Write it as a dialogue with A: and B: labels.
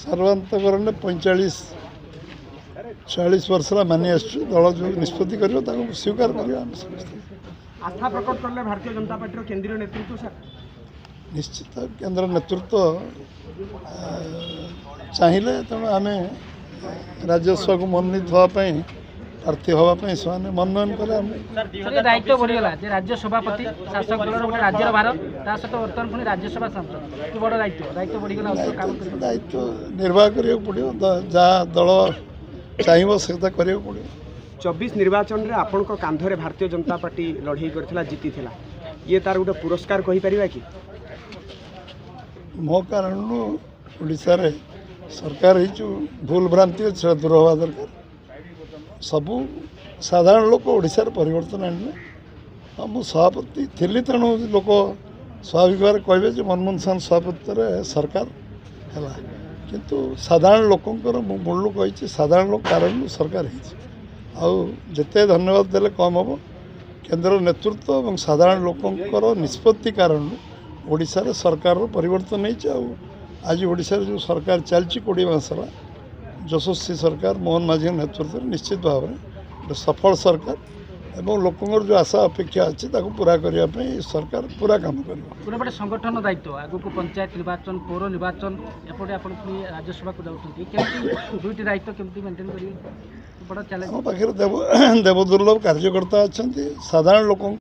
A: सर्वांतकरण 45-40 वर्ष मानि आसु दल जो निष्पत्ति कर स्वीकार कर
B: आस्था प्रकट करले भारतीय जनता पार्टी केंद्रीय नेतृत्व सर
A: निश्चित केंद्र नेतृत्व चाहिए तेणु आम राज्यसभा को मनोनीत होगापी प्रार्थी होगापी से मनोनयन कले
C: दायित्व बढ़ीगला राज्य सभापति शासक दल गोटे राज्यर भार ता सहित बर्तमान पुणी राज्यसभा सांसद कि बड़ दायित्व बढ़ीगला
A: दायित्व निर्वाह करा पड़ो जहाँ दल चाहिए से करा पड़ो
B: 24 निर्वाचन रे आपण को कांधरे भारतीय जनता पार्टी लड़ाई करथिला जीती थिला ये तार गोटे पुरस्कार कहि परिबा कि
A: मो कारण ओडिशा रे सरकार ही भूल भ्रांति अच्छे दूर हवा दरकार सबू साधारण लोक ओडिशा रे परिवर्तन आने मु सभापति थी तेणु लोक स्वाभाविक भाव कहे मनमोहन सिंह सभापति सरकार है किंतु साधारण लोकंर मूल कही साधारण लोक कारण सरकार जिते धन्यवाद देले कम हम केंद्र नेतृत्व और साधारण लोकंर निष्पत्ति कारण ओडिशा रे सरकार परिवर्तन नहीं आज ओडिशा रे जो सरकार चलती 20 मासर यशस्वी सरकार मोहन माझी नेतृत्व निश्चित भाव में गोटे सफल सरकार एवं लोकंर जो आशा अपेक्षा अच्छी पूरा करने सरकार पूरा काम कर
C: गोटे संगठन दायित्व आगु को पंचायत निर्वाचन पौर निर्वाचन एपटे आप राज्यसभा को जाऊँगी दुईट दायित्व केमती मेंटेन करेंगे बड़ा चैलेंज
A: आम पाखे देव दुर्लभ कार्यकर्ता अच्छा साधारण लोक